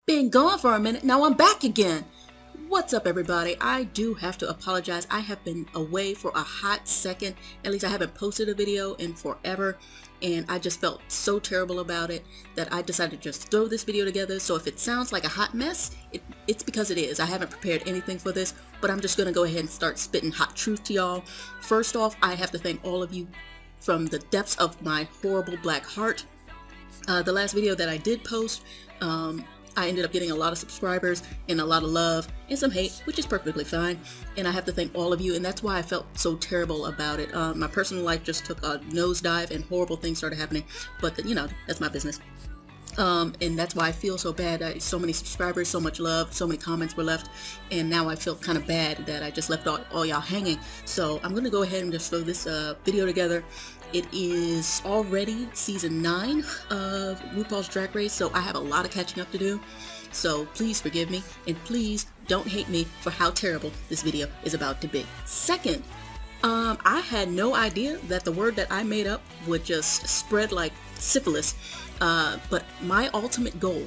Been gone for a minute, now I'm back again. What's up, everybody? I do have to apologize. I have been away for a hot second. At least I haven't posted a video in forever, and I just felt so terrible about it that I decided to just throw this video together. So if it sounds like a hot mess, it's because it is. I haven't prepared anything for this, but I'm just gonna go ahead and start spitting hot truth to y'all. First off, I have to thank all of you from the depths of my horrible black heart. The last video that I did post, I ended up getting a lot of subscribers and a lot of love and some hate, which is perfectly fine. And I have to thank all of you, and that's why I felt so terrible about it. My personal life just took a nosedive and horrible things started happening, but you know, that's my business. And that's why I feel so bad. So many subscribers, so much love, so many comments were left, and now I feel kind of bad that I just left all y'all hanging. So I'm going to go ahead and just throw this video together. It is already season 9 of RuPaul's Drag Race, so I have a lot of catching up to do. So please forgive me, and please don't hate me for how terrible this video is about to be. Second, I had no idea that the word that I made up would just spread like syphilis, but my ultimate goal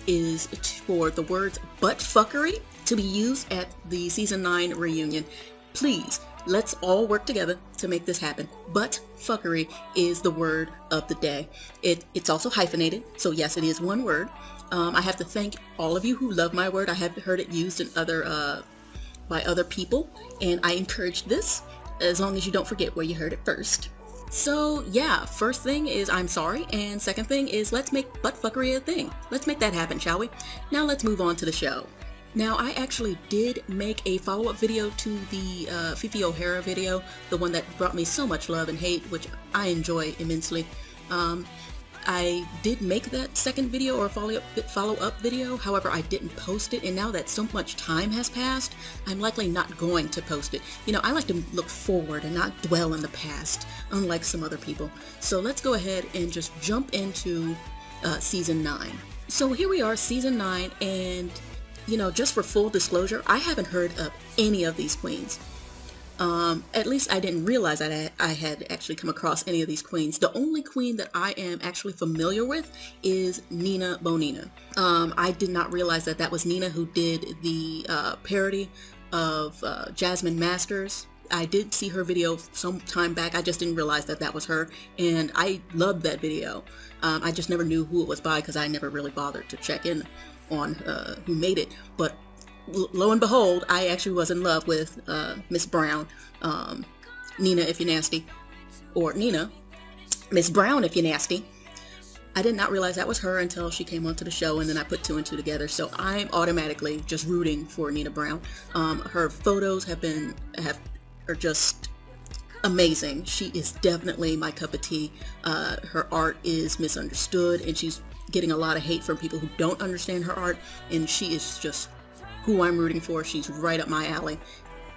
is for the words butt-fuckery to be used at the season 9 reunion. Please, let's all work together to make this happen. Butt-fuckery is the word of the day. It's also hyphenated, so yes, it is one word. I have to thank all of you who love my word. I have heard it used in by other people, and I encourage this, as long as you don't forget where you heard it first. So yeah, first thing is I'm sorry, and second thing is let's make butt-fuckery a thing. Let's make that happen, shall we? Now let's move on to the show. Now, I actually did make a follow-up video to the Fifi O'Hara video, the one that brought me so much love and hate, which I enjoy immensely. I did make that second video or follow-up video, however I didn't post it, and now that so much time has passed, I'm likely not going to post it. You know, I like to look forward and not dwell in the past, unlike some other people. So let's go ahead and just jump into season 9. So here we are, season 9, and you know, just for full disclosure, I haven't heard of any of these queens. At least I didn't realize that I had actually come across any of these queens. The only queen that I am actually familiar with is Nina Bonina. I did not realize that that was Nina who did the parody of Jasmine Masters. I did see her video some time back. I just didn't realize that that was her, and I loved that video. I just never knew who it was by because I never really bothered to check in on who made it, but lo and behold, I actually was in love with Miss Brown, Nina if you're nasty, or Nina, Miss Brown if you're nasty. I did not realize that was her until she came onto the show, and then I put 2 and 2 together, so I'm automatically just rooting for Nina Brown. Her photos are just amazing. She is definitely my cup of tea. Her art is misunderstood, and she's getting a lot of hate from people who don't understand her art, and she is just who I'm rooting for. She's right up my alley.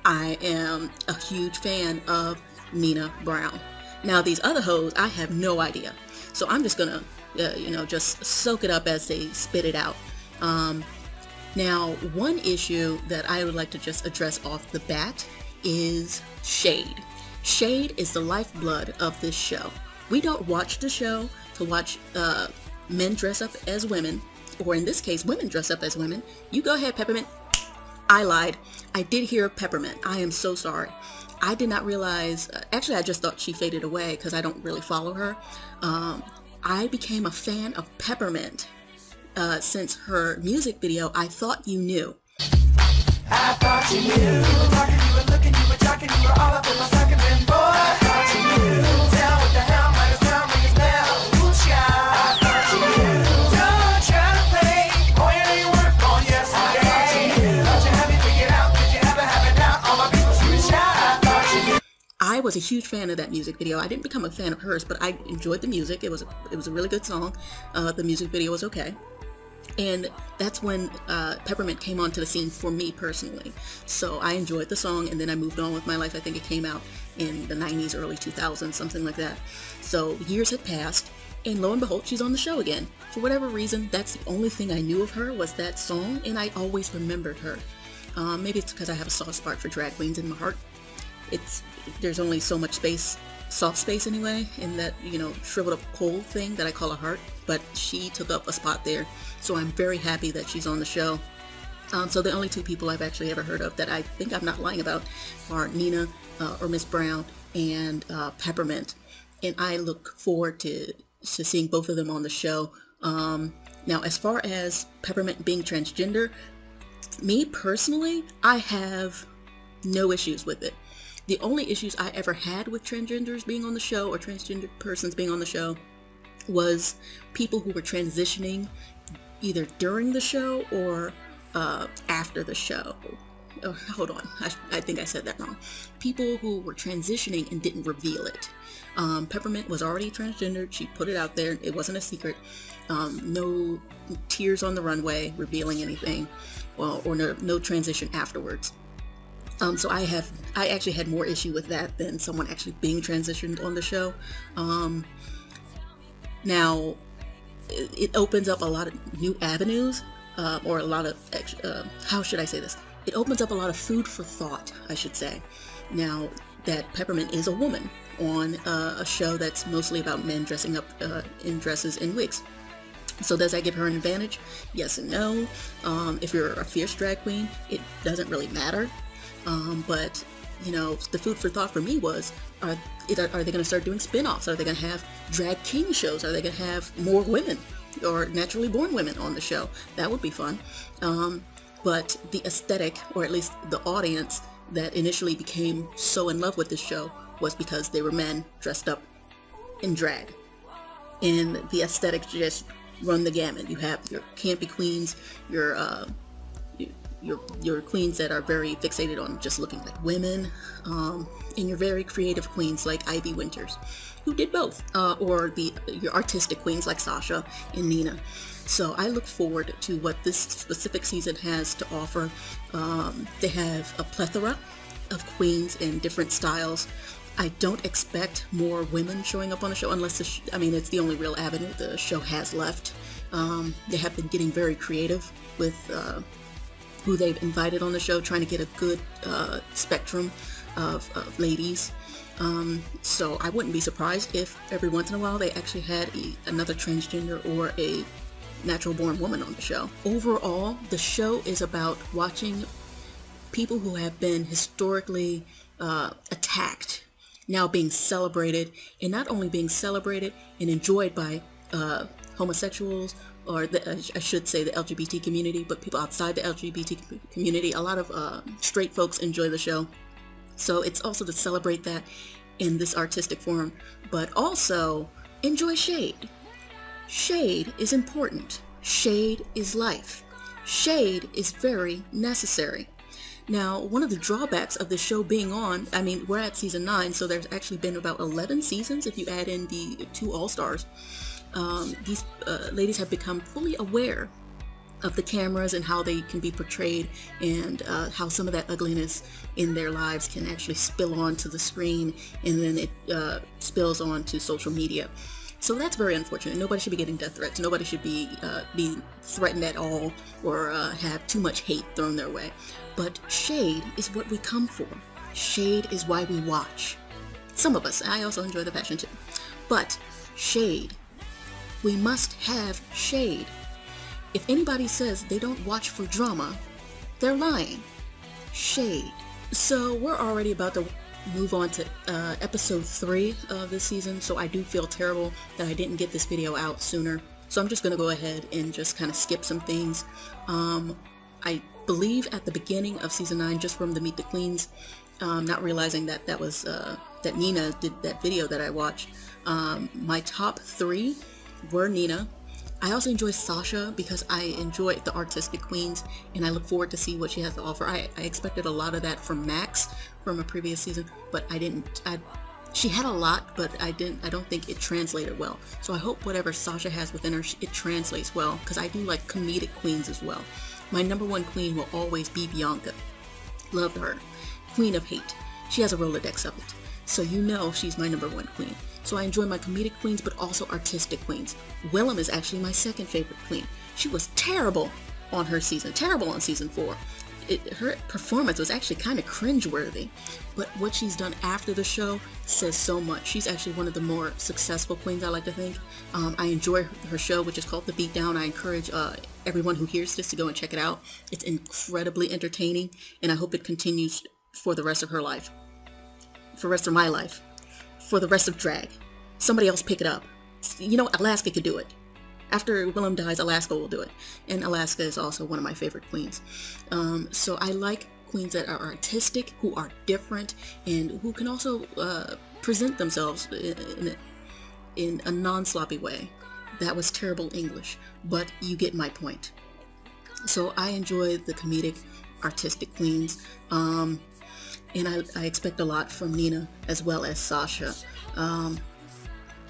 I am a huge fan of Nina Brown. Now these other hoes, I have no idea, so I'm just gonna you know, just soak it up as they spit it out. Now one issue that I would like to just address off the bat is shade. Shade is the lifeblood of this show. We don't watch the show to watch men dress up as women, or in this case, women dress up as women. You go ahead, Peppermint. I lied. I did hear Peppermint. I am so sorry. I did not realize, actually I just thought she faded away because I don't really follow her. I became a fan of Peppermint since her music video, I Thought You Knew. I thought you knew. You were talking, you were looking, you were talking, you were all up in my seconds, and boy, I thought you knew. Tell what the hell, might as well ring his bell. Ooh, child, I thought you knew. Don't try to play, boy, you know you weren't born yesterday. I thought you knew. Thought you had me figured out, did you ever have it out? All my people screaming shout. I thought you knew. I was a huge fan of that music video. I didn't become a fan of hers, but I enjoyed the music. It was a really good song. The music video was okay. And that's when Peppermint came onto the scene for me personally. So I enjoyed the song, and then I moved on with my life. I think it came out in the 90s, early 2000s, something like that. So years had passed, and lo and behold, she's on the show again. For whatever reason, that's the only thing I knew of her was that song, and I always remembered her. Maybe it's because I have a soft spot for drag queens in my heart. There's only so much space soft space anyway, in that, you know, shriveled up coal thing that I call a heart, but she took up a spot there, so I'm very happy that she's on the show. So the only two people I've actually ever heard of that I think I'm not lying about are Nina, or Miss Brown, and Peppermint, and I look forward to seeing both of them on the show. Now, as far as Peppermint being transgender, me personally, I have no issues with it. The only issues I ever had with transgenders being on the show, or transgender persons being on the show, was people who were transitioning either during the show or after the show. Oh, hold on, I think I said that wrong. People who were transitioning and didn't reveal it. Peppermint was already transgendered. She put it out there. It wasn't a secret. No tears on the runway revealing anything, well, or no transition afterwards. So I actually had more issue with that than someone actually being transitioned on the show. Now, it opens up a lot of new avenues, or a lot of, how should I say this? It opens up a lot of food for thought, I should say. Now that Peppermint is a woman on a show that's mostly about men dressing up in dresses and wigs. So does that give her an advantage? Yes and no. If you're a fierce drag queen, it doesn't really matter. But, you know, the food for thought for me was, are they going to start doing spin-offs? Are they going to have drag king shows? Are they going to have more women or naturally born women on the show? That would be fun. But the aesthetic, or at least the audience that initially became so in love with this show, was because they were men dressed up in drag. And the aesthetics just run the gamut. You have your campy queens, your queens that are very fixated on just looking like women, and your very creative queens like Ivy Winters, who did both, or your artistic queens like Sasha and Nina. So I look forward to what this specific season has to offer. They have a plethora of queens in different styles. I don't expect more women showing up on the show unless it's the only real avenue the show has left. They have been getting very creative with who they've invited on the show, trying to get a good spectrum of ladies. So I wouldn't be surprised if every once in a while they actually had another transgender or a natural born woman on the show. Overall, the show is about watching people who have been historically attacked now being celebrated, and not only being celebrated and enjoyed by homosexuals, or I should say the LGBT community, but people outside the LGBT community. A lot of straight folks enjoy the show, so it's also to celebrate that in this artistic form, but also enjoy shade. Shade is important. Shade is life. Shade is very necessary. Now, one of the drawbacks of the show being on, we're at season 9, so there's actually been about 11 seasons if you add in the 2 All-Stars. These ladies have become fully aware of the cameras and how they can be portrayed, and how some of that ugliness in their lives can actually spill onto the screen, and then it spills onto social media. So that's very unfortunate. Nobody should be getting death threats. Nobody should be being threatened at all, or have too much hate thrown their way. But shade is what we come for. Shade is why we watch. Some of us. I also enjoy the passion too. But shade. We must have shade. If anybody says they don't watch for drama, they're lying. Shade. So we're already about to move on to episode 3 of this season, so I do feel terrible that I didn't get this video out sooner. So I'm just going to go ahead and just kind of skip some things. I believe at the beginning of season 9, just from the Meet the Queens, not realizing that that was that Nina did that video that I watched. My top 3 were Nina. I also enjoy Sasha because I enjoy the artistic queens, and I look forward to see what she has to offer. I expected a lot of that from Max from a previous season, but I didn't. She had a lot, but I don't think it translated well. So I hope whatever Sasha has within her, it translates well, because I do like comedic queens as well. My number 1 queen will always be Bianca. Love her. Queen of Hate. She has a Rolodex of it, so you know she's my number 1 queen. So I enjoy my comedic queens, but also artistic queens. Willem is actually my second favorite queen. She was terrible on her season, terrible on season 4. her performance was actually kind of cringeworthy, but what she's done after the show says so much. She's actually one of the more successful queens, I like to think. I enjoy her show, which is called The Beatdown. I encourage everyone who hears this to go and check it out. It's incredibly entertaining, and I hope it continues for the rest of her life, for the rest of my life, for the rest of drag. Somebody else pick it up. You know, Alaska could do it. After Willem dies, Alaska will do it. And Alaska is also one of my favorite queens. So I like queens that are artistic, who are different, and who can also present themselves in a non-sloppy way. That was terrible English, but you get my point. So I enjoy the comedic, artistic queens. And I expect a lot from Nina as well as Sasha.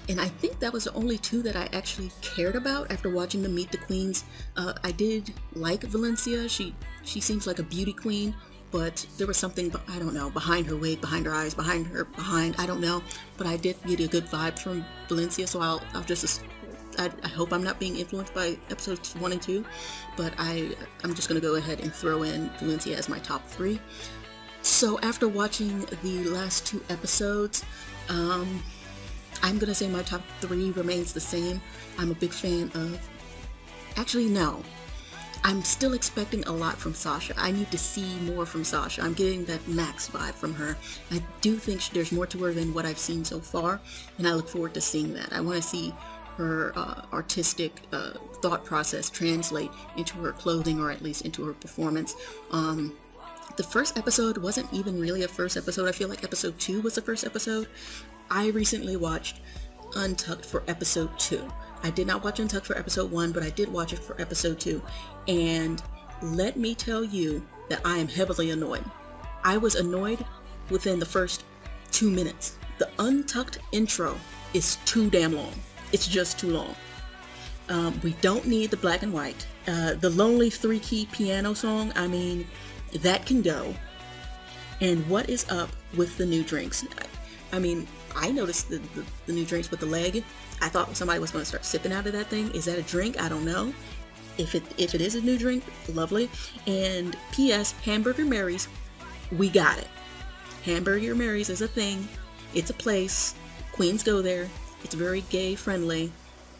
And I think that was the only two that I actually cared about after watching them Meet the Queens. I did like Valencia. She seems like a beauty queen, but there was something, I don't know, behind her wig, behind her eyes, I don't know. But I did get a good vibe from Valencia, so I hope I'm not being influenced by episodes 1 and 2, but I'm just going to go ahead and throw in Valencia as my top 3. So after watching the last 2 episodes, I'm going to say my top 3 remains the same. I'm a big fan of... Actually, no. I'm still expecting a lot from Sasha. I need to see more from Sasha. I'm getting that Max vibe from her. I do think there's more to her than what I've seen so far, and I look forward to seeing that. I want to see her artistic thought process translate into her clothing, or at least into her performance. The first episode wasn't even really a first episode. I feel like episode 2 was the first episode. I recently watched Untucked for episode 2. I did not watch Untucked for episode 1, but I did watch it for episode 2. And let me tell you that I am heavily annoyed. I was annoyed within the first 2 minutes. The Untucked intro is too damn long. It's just too long. We don't need the black and white. The lonely 3-key piano song, I mean, that can go. And what is up with the new drinks? I mean, I noticed the new drinks with the leg. I thought somebody was going to start sipping out of that thing. Is that a drink? I don't know. If it is a new drink, lovely. And P.S. Hamburger Mary's, we got it. Hamburger Mary's is a thing. It's a place. Queens go there. It's very gay friendly.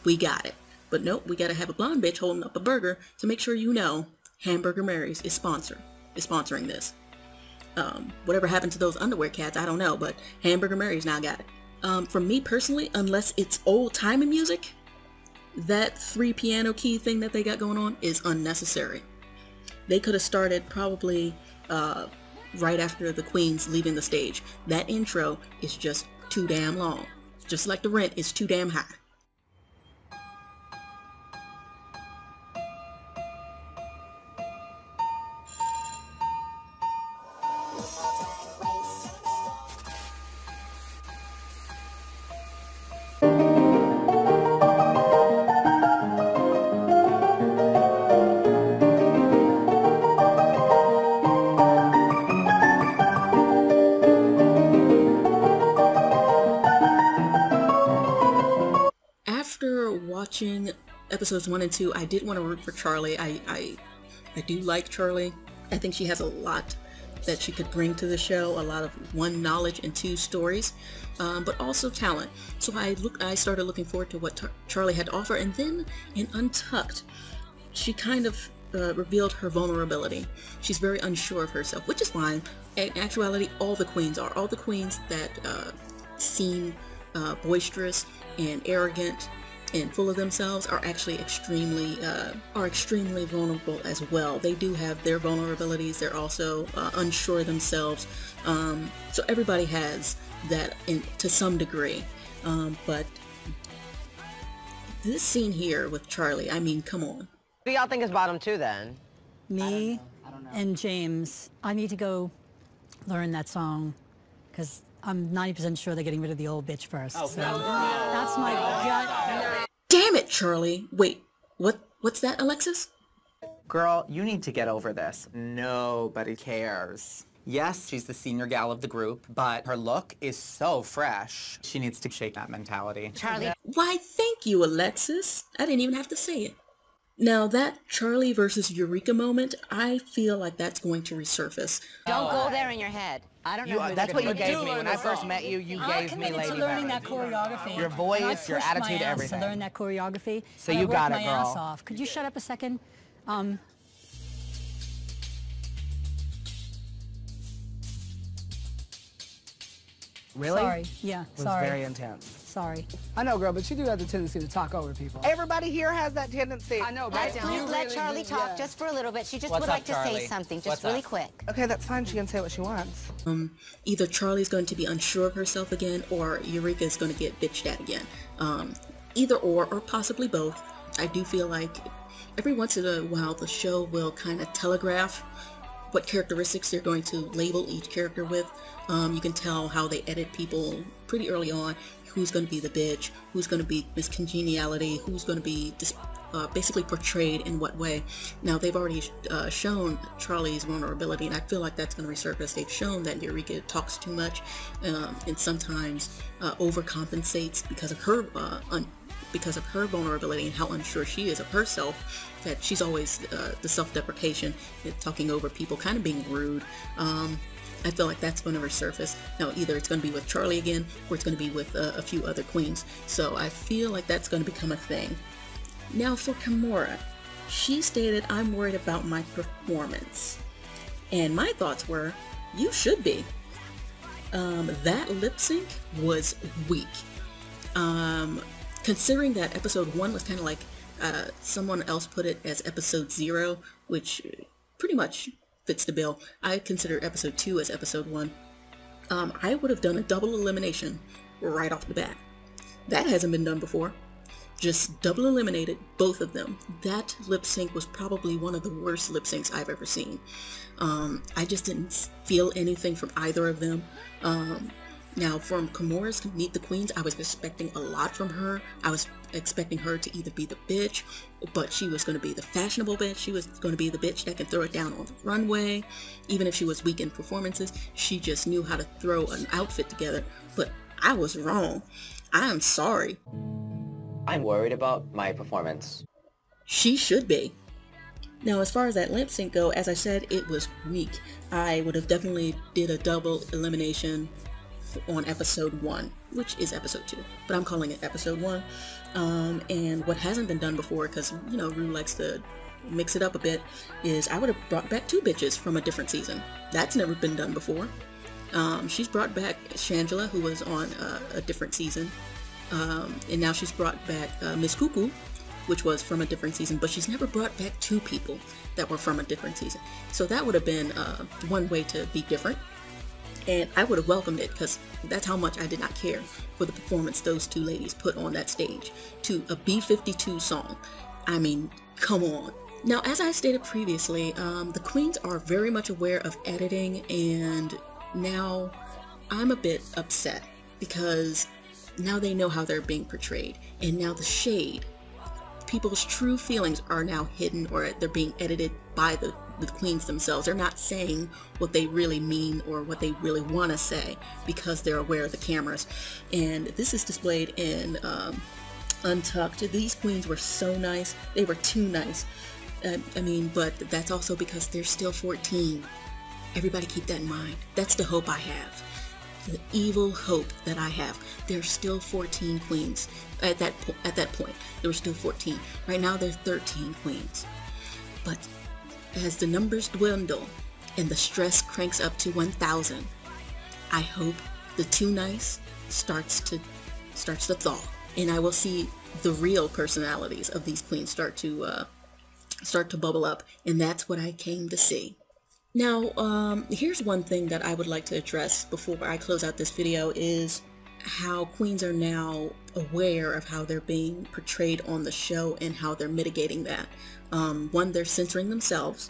We got it. But nope, we got to have a blonde bitch holding up a burger to make sure you know Hamburger Mary's is sponsoring this. Whatever happened to those underwear cats, I don't know, but Hamburger Mary's now got it. For me personally, unless it's old-timey music, that 3 piano key thing that they got going on is unnecessary. They could have started probably right after the queens leaving the stage. That intro is just too damn long. Just like the rent is too damn high. Watching episodes 1 and 2, I did want to root for Charlie. I do like Charlie. I think she has a lot that she could bring to the show, a lot of 1, knowledge, and 2, stories, but also talent. So I started looking forward to what Charlie had to offer, and then in Untucked, she kind of revealed her vulnerability. She's very unsure of herself, which is fine. In actuality, all the queens are. All the queens that seem boisterous and arrogant and full of themselves are actually extremely vulnerable as well. They do have their vulnerabilities. They're also unsure of themselves. So everybody has that to some degree. But this scene here with Charlie, I mean, come on. What do y'all think is bottom 2 then? Me I don't know. and James. I need to go learn that song because I'm 90% sure they're getting rid of the old bitch first. Oh, so no. that's my gut. Damn it, Charlie. Wait, what's that, Alexis? Girl, you need to get over this. Nobody cares. Yes, she's the senior gal of the group, but her look is so fresh. She needs to shake that mentality. Charlie. Why, thank you, Alexis. I didn't even have to say it. Now that Charlie versus Eureka moment, I feel like that's going to resurface. Don't go there in your head. I don't know who That's what you they're gave me. When I first met you, you gave me committed to Lady learning Gaga. that choreography. Your voice, your attitude, I everything. to learn that choreography. So and you I worked got it, my ass girl. off. Could you shut up a second? Really? Sorry. Yeah, It was sorry. very intense. Sorry. I know, girl, but you do have the tendency to talk over people. Everybody here has that tendency. I know, but Let's please you let really Charlie do, talk yeah. just for a little bit. She just What's would up, like to Charlie? say something, just What's really up? quick. Okay, that's fine. She can say what she wants. Either Charlie's going to be unsure of herself again, or Eureka is going to get bitched at again. Either or possibly both. I do feel like every once in a while the show will kind of telegraph what characteristics they're going to label each character with. You can tell how they edit people pretty early on, who's going to be the bitch, who's going to be Miss Congeniality, who's going to be basically portrayed in what way. Now they've already shown Charlie's vulnerability, and I feel like that's going to resurface. They've shown that Eureka talks too much and sometimes overcompensates because of her vulnerability and how unsure she is of herself, that she's always the self-deprecation, talking over people, kind of being rude. I feel like that's going to resurface. Now either it's going to be with Charlie again, or it's going to be with a few other queens. So I feel like that's going to become a thing. Now for Kimura, she stated, "I'm worried about my performance." And my thoughts were, you should be. That lip sync was weak. Considering that episode 1 was kind of like, someone else put it as episode 0, which pretty much fits the bill. I consider episode 2 as episode 1. I would have done a double elimination right off the bat. That hasn't been done before. Just double eliminated both of them. That lip sync was probably one of the worst lip syncs I've ever seen. I just didn't feel anything from either of them. Now from Kimura's Meet the Queens, I was expecting a lot from her. I was expecting her to either be the bitch, but she was going to be the fashionable bitch. She was going to be the bitch that can throw it down on the runway. Even if she was weak in performances, she just knew how to throw an outfit together. But I was wrong. I am sorry. I'm worried about my performance. She should be. Now as far as that lip sync go, as I said, it was weak. I would have definitely did a double elimination on episode 1, which is episode 2, but I'm calling it episode 1. And what hasn't been done before, because you know Rue likes to mix it up a bit, is I would have brought back 2 bitches from a different season. That's never been done before. She's brought back Shangela, who was on a different season, and now she's brought back Miss Cuckoo, which was from a different season, but she's never brought back 2 people that were from a different season. So that would have been one way to be different. And I would have welcomed it, because that's how much I did not care for the performance those 2 ladies put on that stage to a B-52 song. I mean, come on. Now, as I stated previously, the queens are very much aware of editing, and now I'm a bit upset because now they know how they're being portrayed, and now the shade, people's true feelings are now hidden, or they're being edited by the queens themselves. They're not saying what they really mean or what they really want to say because they're aware of the cameras. And this is displayed in Untucked. These queens were so nice. They were too nice. I mean, but that's also because they're still 14. Everybody keep that in mind. That's the hope I have. The evil hope that I have. There's still 14 queens. At that point, there were still 14. Right now, there's 13 queens. But as the numbers dwindle and the stress cranks up to 1,000, I hope the too nice starts to thaw, and I will see the real personalities of these queens start to bubble up, and that's what I came to see. Now, here's one thing that I would like to address before I close out this video, is how queens are now aware of how they're being portrayed on the show and how they're mitigating that. One, they're censoring themselves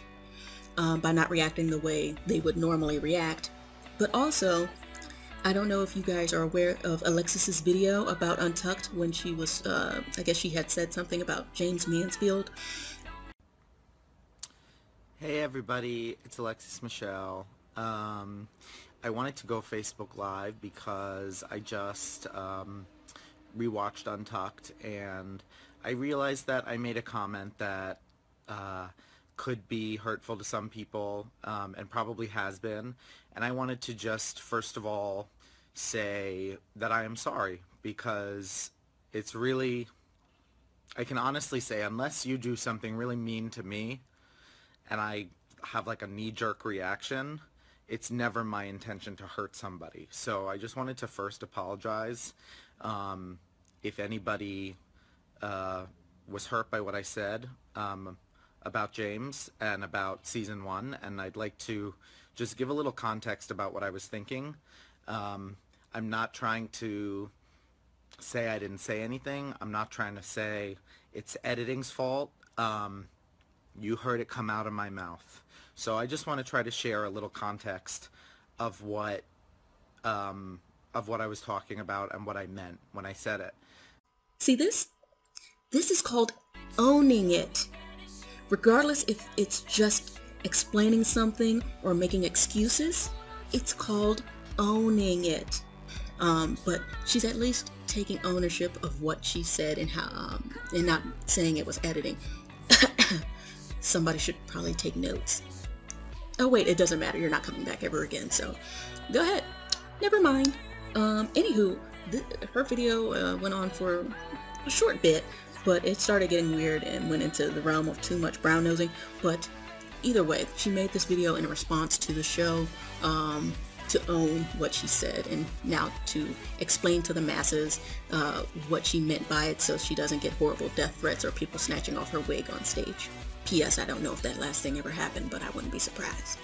by not reacting the way they would normally react, but also, I don't know if you guys are aware of Alexis's video about Untucked when she was, I guess she had said something about James Mansfield. Hey everybody, it's Alexis Michelle. I wanted to go Facebook Live because I just rewatched Untucked, and I realized that I made a comment that could be hurtful to some people, and probably has been, and I wanted to just first of all say that I am sorry, because it's really, I can honestly say, unless you do something really mean to me and I have like a knee-jerk reaction, it's never my intention to hurt somebody. So I just wanted to first apologize if anybody was hurt by what I said about James and about season 1, and I'd like to just give a little context about what I was thinking. I'm not trying to say I didn't say anything. I'm not trying to say it's editing's fault. You heard it come out of my mouth. So I just want to try to share a little context of what I was talking about and what I meant when I said it. See this? This is called owning it. Regardless if it's just explaining something or making excuses, it's called owning it. But she's at least taking ownership of what she said and how, and not saying it was editing. Somebody should probably take notes. Oh wait, it doesn't matter. You're not coming back ever again, so go ahead. Never mind. Anywho, her video went on for a short bit, but it started getting weird and went into the realm of too much brown nosing. But either way, she made this video in response to the show, to own what she said, and now to explain to the masses what she meant by it, so she doesn't get horrible death threats or people snatching off her wig on stage. P.S. I don't know if that last thing ever happened, but I wouldn't be surprised.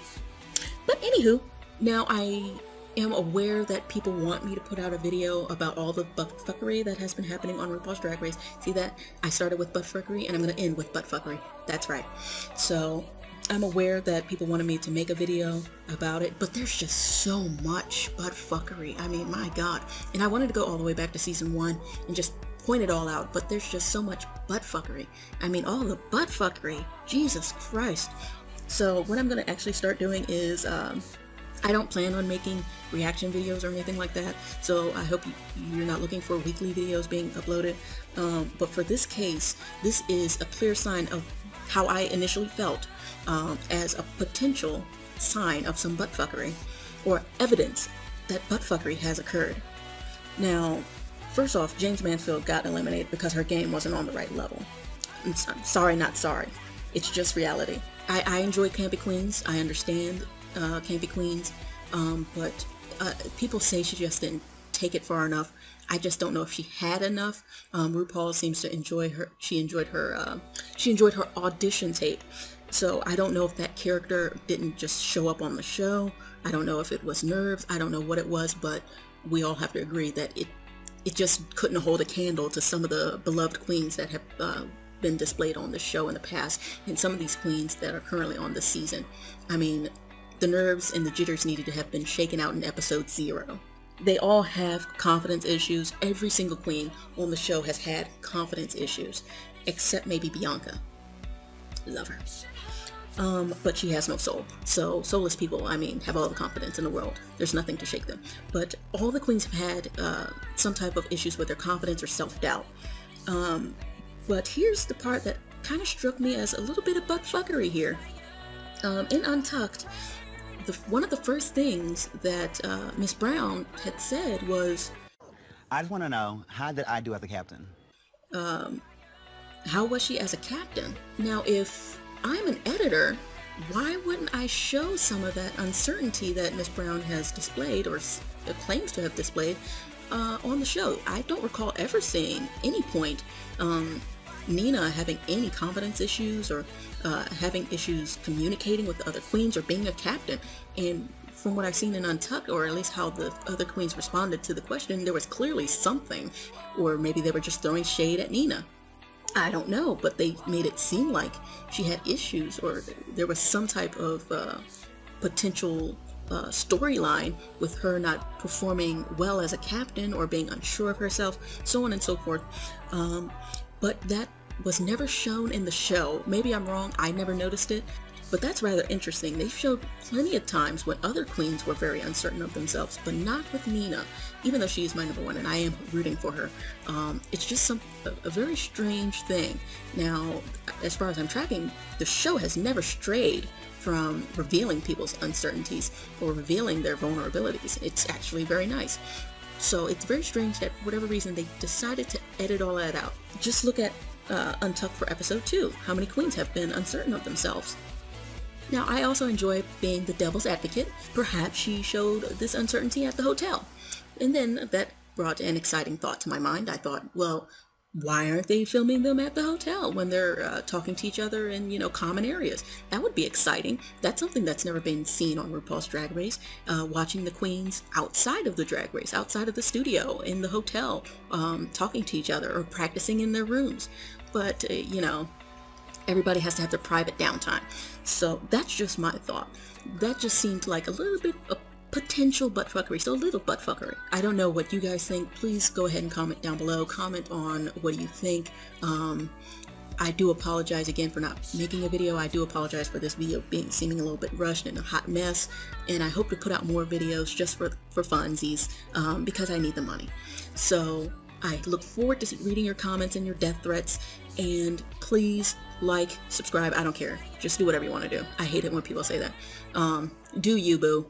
But anywho, now I am aware that people want me to put out a video about all the butt-fuckery that has been happening on RuPaul's Drag Race. See that? I started with butt-fuckery and I'm going to end with butt-fuckery. That's right. So I'm aware that people wanted me to make a video about it, but there's just so much butt-fuckery. I mean, my God. And I wanted to go all the way back to season 1 and just point it all out, but there's just so much butt-fuckery. I mean, all the butt-fuckery. Jesus Christ. So what I'm going to actually start doing is, I don't plan on making reaction videos or anything like that, so I hope you're not looking for weekly videos being uploaded. But for this case, this is a clear sign of how I initially felt as a potential sign of some butt-fuckery, or evidence that butt-fuckery has occurred. Now, first off, James Mansfield got eliminated because her game wasn't on the right level. I'm sorry, not sorry. It's just reality. I enjoy Campy Queens. I understand Campy Queens, but people say she just didn't take it far enough. I just don't know if she had enough. RuPaul seems to enjoy her. She enjoyed her audition tape. So I don't know if that character didn't just show up on the show. I don't know if it was nerves. I don't know what it was, but we all have to agree that it just couldn't hold a candle to some of the beloved queens that have been displayed on the show in the past, and some of these queens that are currently on this season. I mean, the nerves and the jitters needed to have been shaken out in episode 0. They all have confidence issues. Every single queen on the show has had confidence issues, except maybe Bianca. Love her. But she has no soul. So soulless people, I mean, have all the confidence in the world. There's nothing to shake them. But all the queens have had some type of issues with their confidence or self-doubt. But here's the part that kind of struck me as a little bit of butt-fuckery here. In Untucked, one of the first things that Miss Brown had said was, I just want to know, how did I do as a captain? How was she as a captain? Now, if I'm an editor, why wouldn't I show some of that uncertainty that Miss Brown has displayed, or claims to have displayed, on the show? I don't recall ever seeing any point Nina having any confidence issues, or having issues communicating with the other queens, or being a captain. And from what I've seen in Untucked, or at least how the other queens responded to the question, there was clearly something, or maybe they were just throwing shade at Nina. I don't know, but they made it seem like she had issues, or there was some type of potential storyline with her not performing well as a captain, or being unsure of herself, so on and so forth. But that was never shown in the show. Maybe I'm wrong, I never noticed it, But that's rather interesting. They showed plenty of times when other queens were very uncertain of themselves, but not with Nina, even though she is my #1 and I am rooting for her. It's just a very strange thing. Now, as far as I'm tracking, the show has never strayed from revealing people's uncertainties or revealing their vulnerabilities. It's actually very nice. So it's very strange that for whatever reason they decided to edit all that out. Just look at Untucked for episode 2. How many queens have been uncertain of themselves? Now, I also enjoy being the devil's advocate. Perhaps she showed this uncertainty at the hotel. And then that brought an exciting thought to my mind. I thought, well, why aren't they filming them at the hotel when they're talking to each other in, you know, common areas? That would be exciting. That's something that's never been seen on RuPaul's Drag Race. Watching the queens outside of the Drag Race, outside of the studio, in the hotel, talking to each other or practicing in their rooms. But, you know, everybody has to have their private downtime. So that's just my thought. That just seemed like a little bit of potential butt-fuckery, so a little butt-fuckery. I don't know what you guys think. Please go ahead and comment down below. Comment on what you think. I do apologize again for not making a video. I do apologize for this video seeming a little bit rushed and a hot mess. And I hope to put out more videos just for funsies, because I need the money. So I look forward to reading your comments and your death threats. And please like, subscribe. I don't care. Just do whatever you want to do. I hate it when people say that. Do you, boo.